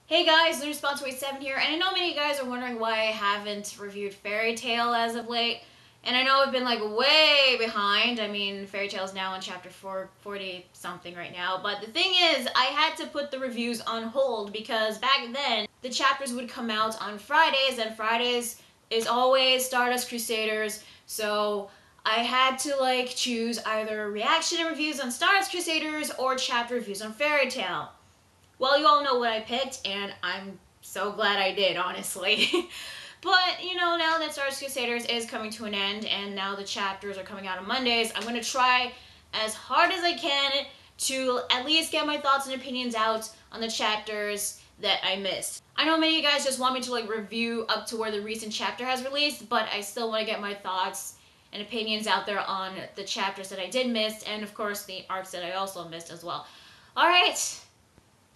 Hey guys, LunaSpot27 here, and I know many of you guys are wondering why I haven't reviewed Fairy Tail as of late. And I know I've been like way behind. I mean, Fairy Tail's now on chapter 440 something right now. But the thing is, I had to put the reviews on hold because back then the chapters would come out on Fridays, and Fridays is always Stardust Crusaders. So I had to like choose either reaction and reviews on Stardust Crusaders or chapter reviews on Fairy Tail. Well, you all know what I picked, and I'm so glad I did, honestly. But, now that Stardust Crusaders is coming to an end, and now the chapters are coming out on Mondays, I'm going to try as hard as I can to at least get my thoughts and opinions out on the chapters that I missed. I know many of you guys just want me to review up to where the recent chapter has released, but I still want to get my thoughts and opinions out there on the chapters that I did miss, and of course the arcs that I also missed as well. Alright,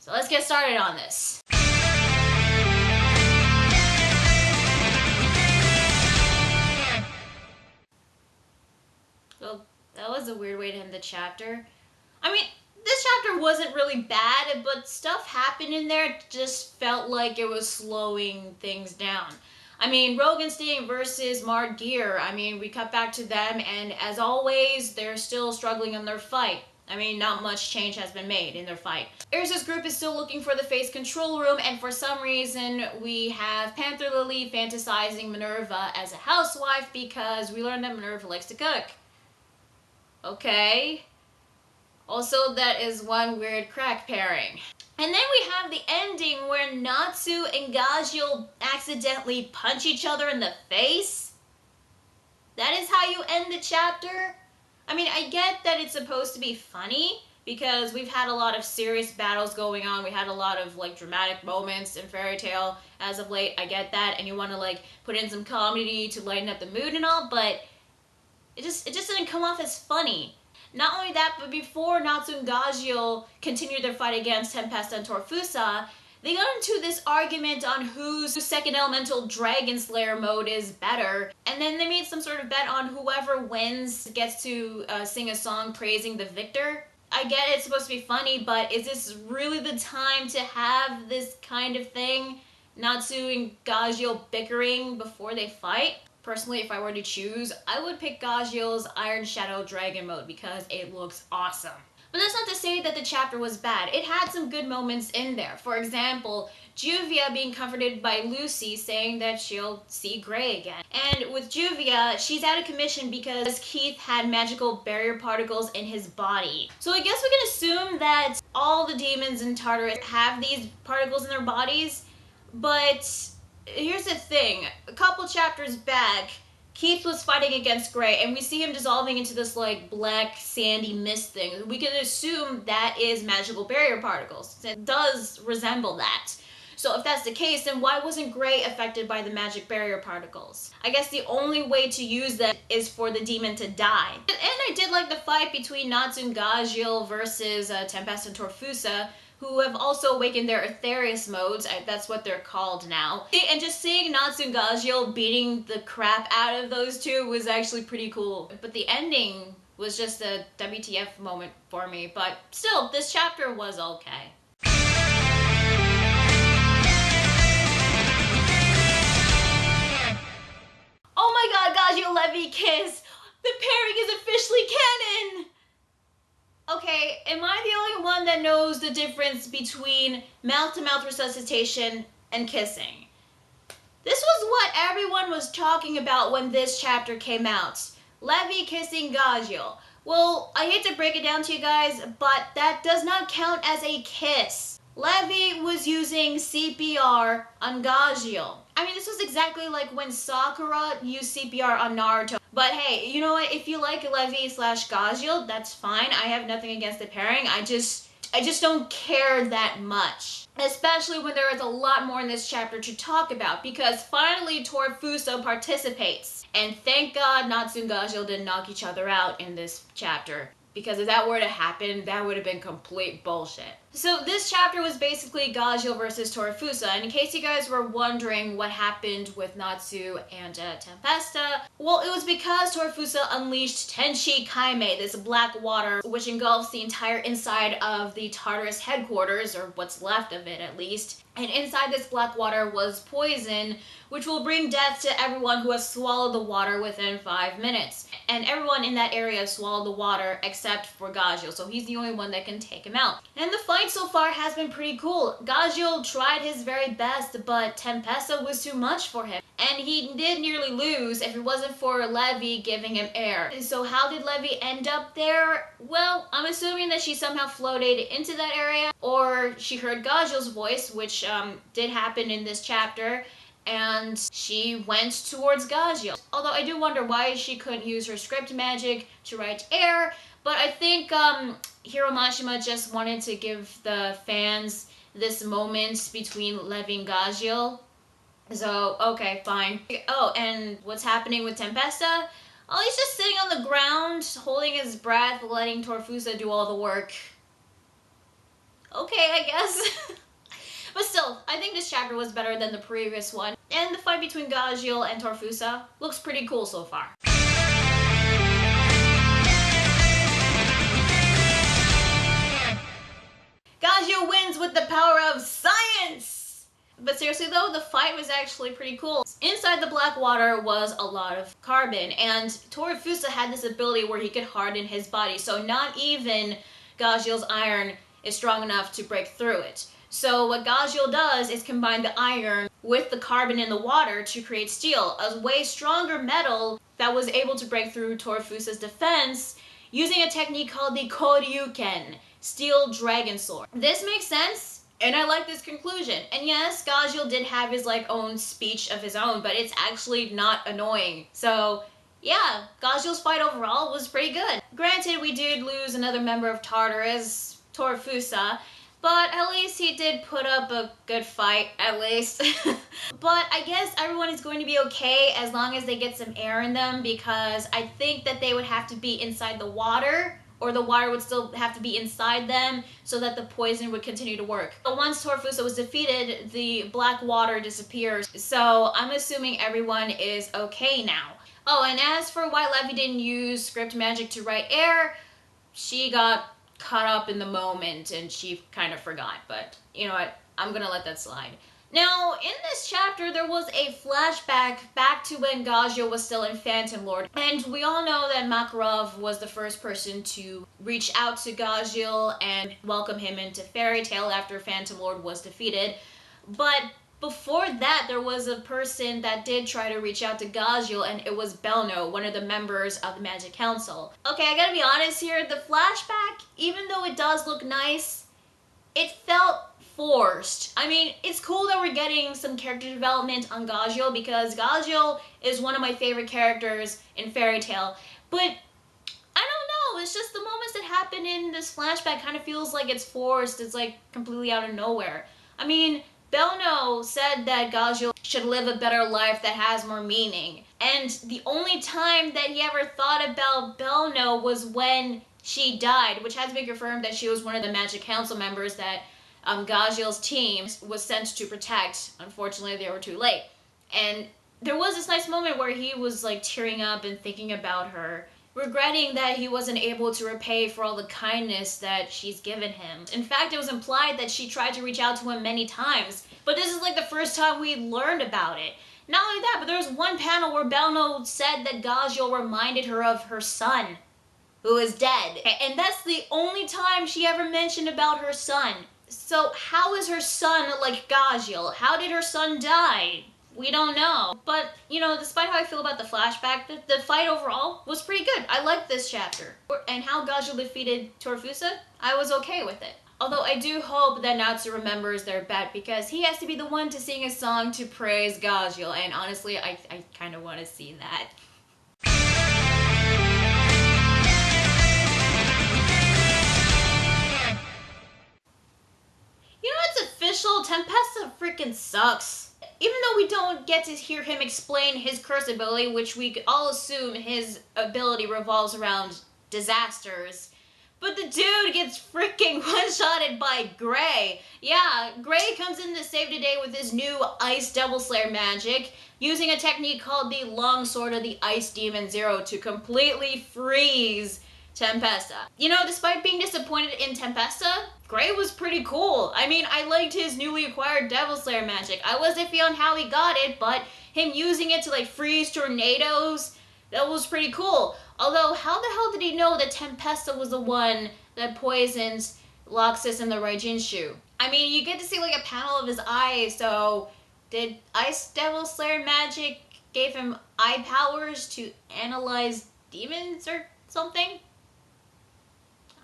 so let's get started on this. Well, that was a weird way to end the chapter. I mean, this chapter wasn't really bad, but stuff happened in there just felt like it was slowing things down. I mean, Rogenstein versus Margear, we cut back to them, and as always, they're still struggling in their fight. Not much change has been made in their fight. Ersa's group is still looking for the face control room, and for some reason, we have Panther Lily fantasizing Minerva as a housewife because we learned that Minerva likes to cook. Okay. Also, that is one weird crack pairing. And then we have the ending where Natsu and Gajeel accidentally punch each other in the face. That is how you end the chapter? I get that it's supposed to be funny because we've had a lot of serious battles going on. We had a lot of dramatic moments in Fairy Tail as of late. I get that, and you want to put in some comedy to lighten up the mood and all, but it just didn't come off as funny. Not only that, but before Natsu and Gajeel continued their fight against Tempesta and Torafusa, they got into this argument on whose second elemental Dragon Slayer mode is better, and then they made some sort of bet on whoever wins gets to sing a song praising the victor. I get it's supposed to be funny, but is this really the time to have this kind of thing? Natsu and Gajeel bickering before they fight? Personally, if I were to choose, I would pick Gajeel's Iron Shadow Dragon mode because it looks awesome. But that's not to say that the chapter was bad. It had some good moments in there. For example, Juvia being comforted by Lucy saying that she'll see Grey again. And with Juvia, she's out of commission because Keith had magical barrier particles in his body. So I guess we can assume that all the demons in Tartarus have these particles in their bodies, but here's the thing. A couple chapters back, Keith was fighting against Grey, and we see him dissolving into this black sandy mist thing. We can assume that is magical barrier particles. It does resemble that. So if that's the case, then why wasn't Grey affected by the magic barrier particles? I guess the only way to use that is for the demon to die. And I did like the fight between Natsu and Gajeel versus Tempesta and Torafusa, who have also awakened their Aetherius modes. That's what they're called now. And just seeing Natsu and Gajeel beating the crap out of those two was actually pretty cool. But the ending was just a WTF moment for me. But still, this chapter was okay. Oh my god, Gajeel Levy kiss! The pairing is officially canon! Okay, am I the only one that knows the difference between mouth-to-mouth resuscitation and kissing? This was what everyone was talking about when this chapter came out. Levy kissing Gajeel. Well, I hate to break it down to you guys, but that does not count as a kiss. Levy was using CPR on Gajeel. This was exactly like when Sakura used CPR on Naruto. But hey, you know what? If you like Levy/Gajeel, that's fine. I have nothing against the pairing. I just don't care that much. Especially when there is a lot more in this chapter to talk about, because finally Torafusa participates. And thank God Natsu and Gajeel didn't knock each other out in this chapter. Because if that were to happen, that would have been complete bullshit. So this chapter was basically Gajeel versus Torafusa, and in case you guys were wondering what happened with Natsu and Tempesta, well, it was because Torafusa unleashed Tenshi Kaime, this black water which engulfs the entire inside of the Tartarus headquarters, or what's left of it at least, And inside this black water was poison, which will bring death to everyone who has swallowed the water within 5 minutes. And everyone in that area swallowed the water except for Gajeel, so he's the only one that can take him out. And the fight so far has been pretty cool. Gajeel tried his very best, but Tempesta was too much for him. And he did nearly lose if it wasn't for Levy giving him air. So how did Levy end up there? Well, I'm assuming that she somehow floated into that area, or she heard Gajeel's voice, which did happen in this chapter, and she went towards Gajeel. Although I do wonder why she couldn't use her script magic to write air, but I think Hiro Mashima just wanted to give the fans this moment between Levy and Gajeel. So, okay, fine. Oh, and what's happening with Tempesta? Oh, he's just sitting on the ground, holding his breath, letting Torafusa do all the work. Okay, I guess. But still, I think this chapter was better than the previous one. And the fight between Gajeel and Torafusa looks pretty cool so far. Gajeel wins with the power of science! But seriously though, the fight was actually pretty cool. Inside the black water was a lot of carbon, and Torafusa had this ability where he could harden his body, so not even Gajeel's iron is strong enough to break through it. So what Gajeel does is combine the iron with the carbon in the water to create steel, a way stronger metal that was able to break through Torafusa's defense using a technique called the Koryuken, Steel Dragon Sword. This makes sense, and I like this conclusion. And yes, Gajeel did have his own speech of his own, but it's actually not annoying. So yeah, Gajeel's fight overall was pretty good. Granted, we did lose another member of Tartarus, Torafusa, but at least he did put up a good fight, at least. But I guess everyone is going to be okay as long as they get some air in them, because I think that they would have to be inside the water, or the water would still have to be inside them so that the poison would continue to work. But once Torafusa was defeated, the black water disappears, so I'm assuming everyone is okay now. Oh, and as for why Levy didn't use script magic to write air, she got caught up in the moment and she kind of forgot, but you know what, I'm gonna let that slide. Now, in this chapter, there was a flashback back to when Gajeel was still in Phantom Lord, and we all know that Makarov was the first person to reach out to Gajeel and welcome him into Fairy Tail after Phantom Lord was defeated. But before that, there was a person that did try to reach out to Gajeel, and it was Belno, one of the members of the Magic Council. Okay, I gotta be honest here, the flashback, even though it does look nice, it felt forced. I mean, it's cool that we're getting some character development on Gajeel, because Gajeel is one of my favorite characters in Fairy Tail, but I don't know, it's just the moments that happen in this flashback kind of feels like it's forced, it's like completely out of nowhere. I mean, Belno said that Gajeel should live a better life that has more meaning, and the only time that he ever thought about Belno was when she died, which has been confirmed that she was one of the Magic Council members that Gajeel's team was sent to protect. Unfortunately, they were too late. And there was this nice moment where he was tearing up and thinking about her, regretting that he wasn't able to repay for all the kindness that she's given him. In fact, it was implied that she tried to reach out to him many times, but this is the first time we learned about it. Not only that, but there was one panel where Belno said that Gajeel reminded her of her son, who is dead. And that's the only time she ever mentioned about her son. So how is her son like Gajeel? How did her son die? We don't know. But, despite how I feel about the flashback, the fight overall was pretty good. I liked this chapter. And how Gajeel defeated Torafusa, I was okay with it. Although I do hope that Natsu remembers their bet, because he has to be the one to sing a song to praise Gajeel, and honestly, I kind of want to see that. Official, Tempesta freaking sucks. Even though we don't get to hear him explain his curse ability, which we could all assume his ability revolves around disasters, but the dude gets freaking one-shotted by Gray. Yeah, Gray comes in to save the day with his new Ice Devil Slayer magic, using a technique called the Long Sword of the Ice Demon Zero to completely freeze Tempesta. Despite being disappointed in Tempesta, Gray was pretty cool. I mean, I liked his newly acquired Devil Slayer magic. I was iffy on how he got it, but him using it to like freeze tornadoes, that was pretty cool. Although, how the hell did he know that Tempesta was the one that poisoned Loxus and the Raijinshu? I mean, you get to see like a panel of his eyes, so did Ice Devil Slayer magic gave him eye powers to analyze demons or something?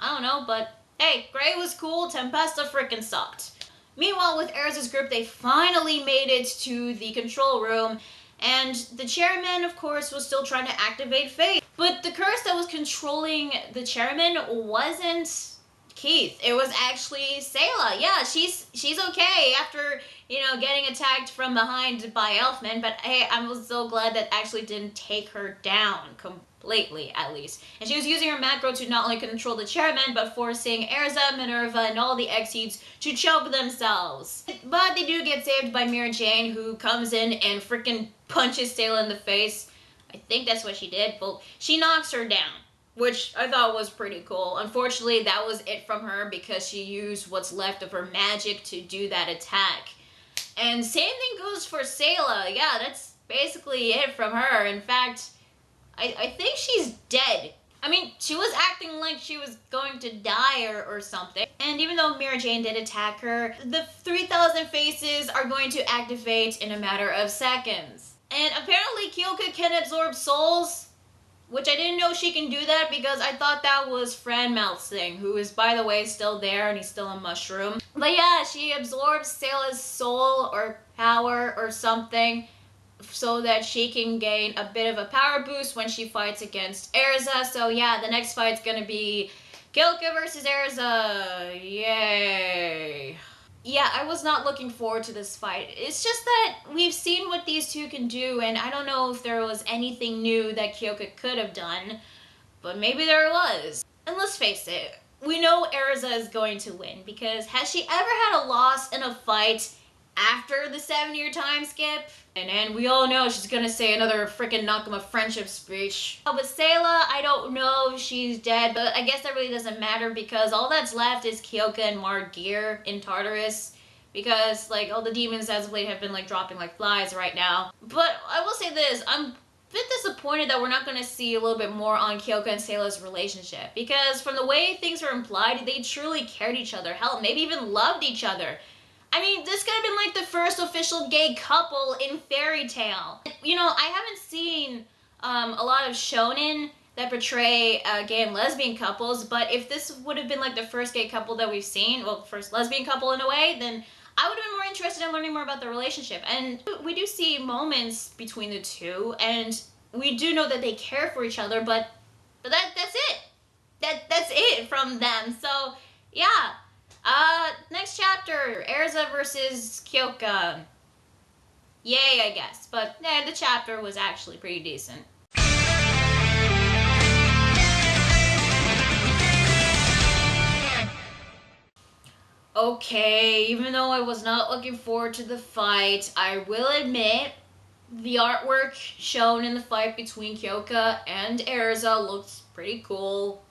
I don't know, but hey, Gray was cool, Tempesta freaking sucked. Meanwhile, with Erza's group, they finally made it to the control room, and the chairman, of course, was still trying to activate Fate. But the curse that was controlling the chairman wasn't Keith. It was actually Sayla. Yeah, she's okay after, getting attacked from behind by Elfman, but hey, I'm so glad that actually didn't take her down completely, at least. And she was using her macro to not only control the chairman, but forcing Erza, Minerva, and all the Exceeds to choke themselves. But they do get saved by Mira Jane, who comes in and freaking punches Sayla in the face. I think that's what she did, but she knocks her down, which I thought was pretty cool. Unfortunately, that was it from her because she used what's left of her magic to do that attack. And same thing goes for Sayla. Yeah, that's basically it from her. In fact, I think she's dead. I mean, she was acting like she was going to die or something. And even though Mira Jane did attack her, the 3,000 faces are going to activate in a matter of seconds. And apparently Kyoka can absorb souls, which I didn't know she can do that because I thought that was Franmouth's thing, who is, by the way, still there and he's still a mushroom. But yeah, she absorbs Sayla's soul or power or something so that she can gain a bit of a power boost when she fights against Erza. So yeah, the next fight's gonna be Kyoka versus Erza. Yay. Yeah, I was not looking forward to this fight. It's just that we've seen what these two can do, and I don't know if there was anything new that Kyoka could have done, but maybe there was. And let's face it, we know Erza is going to win, because has she ever had a loss in a fight after the 7-year time skip? And we all know she's gonna say another freaking Nakama friendship speech. But Sayla, I don't know if she's dead, but I guess that really doesn't matter because all that's left is Kyoka and Margear in Tartarus. Because, like, all the demons as of late have been, like, dropping like flies right now. But I will say this, I'm a bit disappointed that we're not gonna see a little bit more on Kyoka and Sayla's relationship. Because from the way things were implied, they truly cared each other. Hell, maybe even loved each other. I mean, this could have been like the first official gay couple in Fairy Tail. I haven't seen a lot of shonen that portray gay and lesbian couples, but if this would have been like the first gay couple that we've seen, well, first lesbian couple in a way, then I would have been more interested in learning more about their relationship. And we do see moments between the two, and we do know that they care for each other, but that's it. That's it from them. So, yeah. Next chapter, Erza versus Kyoka. Yay, I guess. But, the chapter was actually pretty decent. Okay, even though I was not looking forward to the fight, I will admit the artwork shown in the fight between Kyoka and Erza looks pretty cool.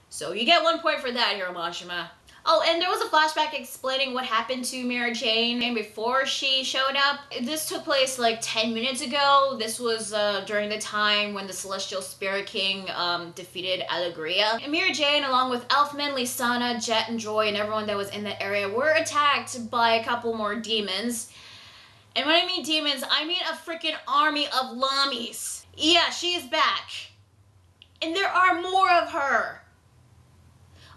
So you get 1 point for that, Hiroshima. Oh, and there was a flashback explaining what happened to Mira Jane before she showed up. This took place like 10 minutes ago. This was during the time when the Celestial Spirit King defeated Acnologia. And Mira Jane, along with Elfman, Lysana, Jet, and Joy, and everyone that was in the area, were attacked by a couple more demons. And when I mean demons, I mean a freaking army of Lamis. Yeah, she is back. And there are more of her.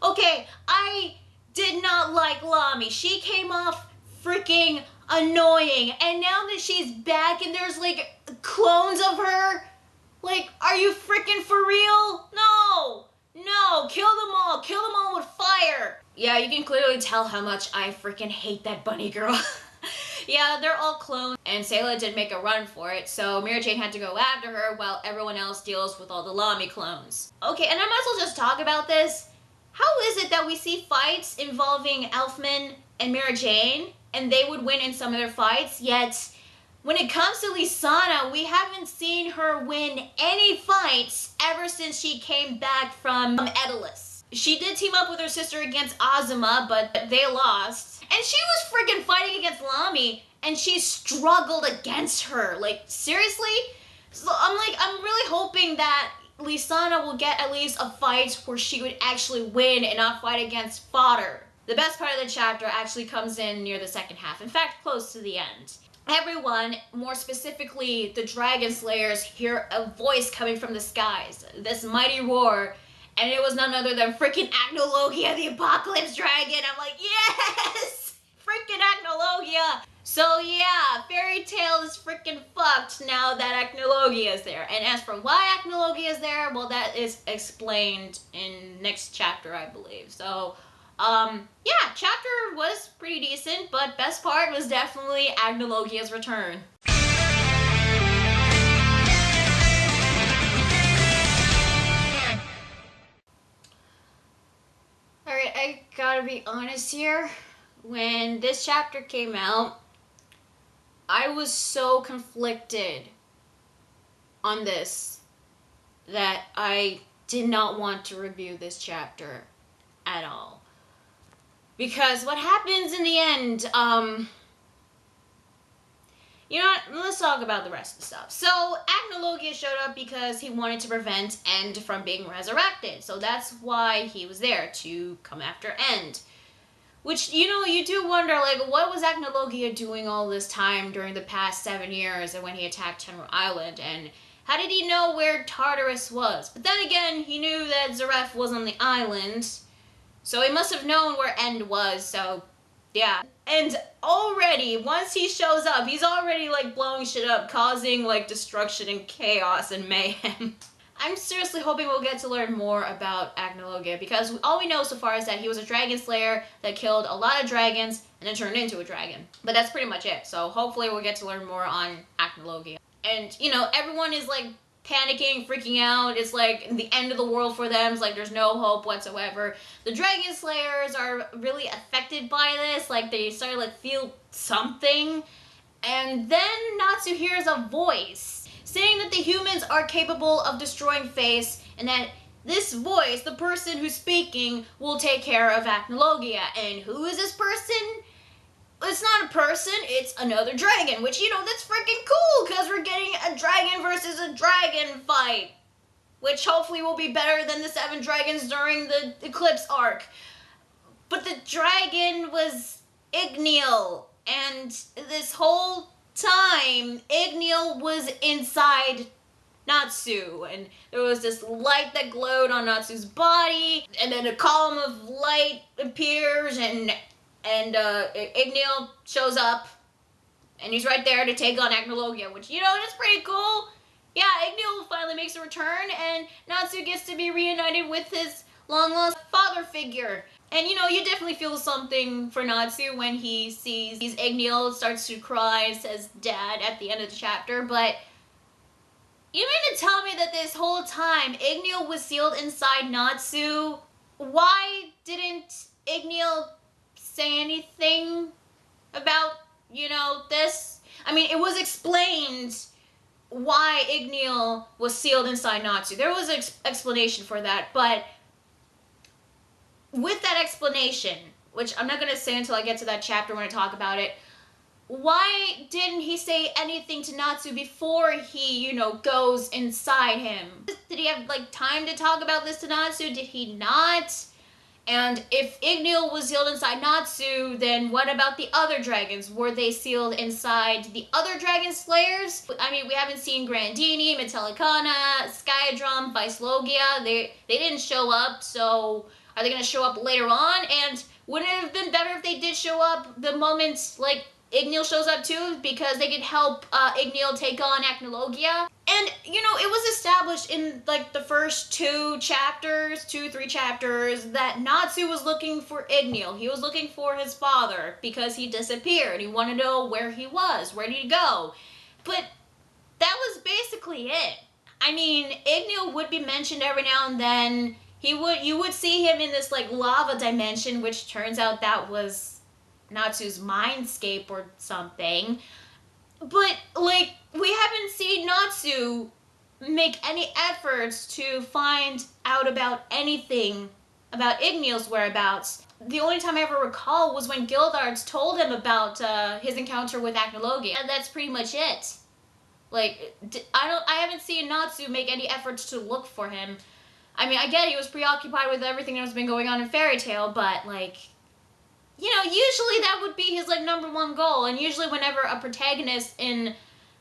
Okay, I did not like Lami. She came off freaking annoying. And now that she's back and there's like clones of her, like, are you freaking for real? No, kill them all. Kill them all with fire. Yeah, you can clearly tell how much I freaking hate that bunny girl. Yeah, they're all clones, and Sayla did make a run for it, so Mira Jane had to go after her while everyone else deals with all the Lami clones. Okay, and I might as well just talk about this. How is it that we see fights involving Elfman and Mira Jane, and they would win in some of their fights, yet when it comes to Lysana, we haven't seen her win any fights ever since she came back from Edelus. She did team up with her sister against Azuma, but they lost. And she was freaking fighting against Lami, and she struggled against her. Like, seriously? So I'm really hoping that Lisana will get at least a fight where she would actually win and not fight against fodder. The best part of the chapter actually comes in near the second half. In fact, close to the end. Everyone, more specifically the Dragon Slayers, hear a voice coming from the skies. This mighty roar. And it was none other than freaking Acnologia, the Apocalypse Dragon. I'm like, yes! Freaking Acnologia! So yeah, Fairy Tail is freaking fucked now that Acnologia is there. And as for why Acnologia is there, well, that is explained in next chapter, I believe. So, yeah, chapter was pretty decent, but best part was definitely Acnologia's return. Alright, I gotta be honest here. When this chapter came out, I was so conflicted on this that I did not want to review this chapter at all. Because what happens in the end, you know what? Let's talk about the rest of the stuff. So, Acnologia showed up because he wanted to prevent End from being resurrected. So that's why he was there, to come after End. Which, you know, you do wonder, like, what was Acnologia doing all this time during the past 7 years and when he attacked Tenru Island? And how did he know where Tartarus was? But then again, he knew that Zeref was on the island. So he must have known where End was, so yeah. And already, once he shows up, he's already, like, blowing shit up, causing, like, destruction and chaos and mayhem. I'm seriously hoping we'll get to learn more about Acnologia, because all we know so far is that he was a dragon slayer that killed a lot of dragons and then turned into a dragon. But that's pretty much it, so hopefully we'll get to learn more on Acnologia. And, you know, everyone is, like, panicking, freaking out. It's like the end of the world for them. It's like there's no hope whatsoever. The Dragon Slayers are really affected by this. Like they start to like feel something. And then Natsu hears a voice saying that the humans are capable of destroying Face and that this voice, the person who's speaking, will take care of Acnologia. And who is this person? It's not a person, it's another dragon, which, you know, that's freaking cool, because we're getting a dragon versus a dragon fight, which hopefully will be better than the 7 dragons during the Eclipse arc. But the dragon was Igneel, and this whole time, Igneel was inside Natsu, and there was this light that glowed on Natsu's body, and then a column of light appears, and Igneel shows up, and he's right there to take on Acnologia, which, you know, that's pretty cool. Yeah, Igneel finally makes a return, and Natsu gets to be reunited with his long-lost father figure. And, you know, you definitely feel something for Natsu when he sees Igneel, starts to cry, and says dad at the end of the chapter, but you mean to tell me that this whole time Igneel was sealed inside Natsu? Why didn't Igneel say anything about, you know, this? I mean, it was explained why Igneel was sealed inside Natsu. There was an explanation for that, but with that explanation, which I'm not going to say until I get to that chapter when I talk about it, why didn't he say anything to Natsu before he, you know, goes inside him? Did he have, like, time to talk about this to Natsu? Did he not? And if Igneel was sealed inside Natsu, then what about the other dragons? Were they sealed inside the other dragon slayers? I mean, we haven't seen Grandini, Metallicana, Skydrum, Vicelogia. They didn't show up, so are they going to show up later on? And wouldn't it have been better if they did show up the moment, like, Igneel shows up too, because they could help Igneel take on Acnologia? And, you know, it was established in, like, the first 3 chapters, that Natsu was looking for Igneel. He was looking for his father because he disappeared. He wanted to know where he was. Where did he go? But that was basically it. I mean, Igneel would be mentioned every now and then. You would see him in this, like, lava dimension, which turns out that was Natsu's mindscape or something. But, like, we haven't seen Natsu make any efforts to find out about anything about Igneel's whereabouts. The only time I ever recall was when Gildarts told him about his encounter with Acnologia, and that's pretty much it. Like, I haven't seen Natsu make any efforts to look for him. I mean, I get he was preoccupied with everything that has been going on in Fairy Tail, but like, you know, usually that would be his like #1 goal, and usually whenever a protagonist in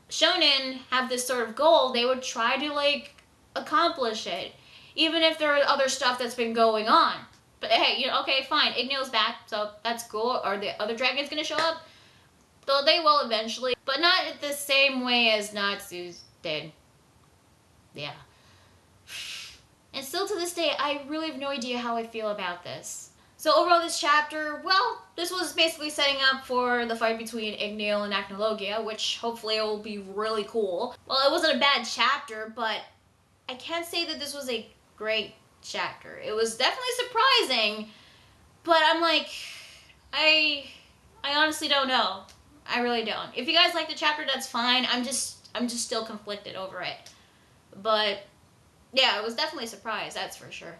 shonen have this sort of goal, they would try to like accomplish it, even if there are other stuff that's been going on. But hey, you know, okay, fine, Igneel's back, so that's cool. Are the other dragons gonna show up? Though they will eventually, but not the same way as Natsu's did. Yeah. And still to this day, I really have no idea how I feel about this. So overall, this chapter, well, this was basically setting up for the fight between Igneel and Acnologia, which hopefully will be really cool. Well, it wasn't a bad chapter, but I can't say that this was a great chapter. It was definitely surprising, but I'm like, I honestly don't know. I really don't. If you guys like the chapter, that's fine. I'm just still conflicted over it. But yeah, it was definitely a surprise, that's for sure.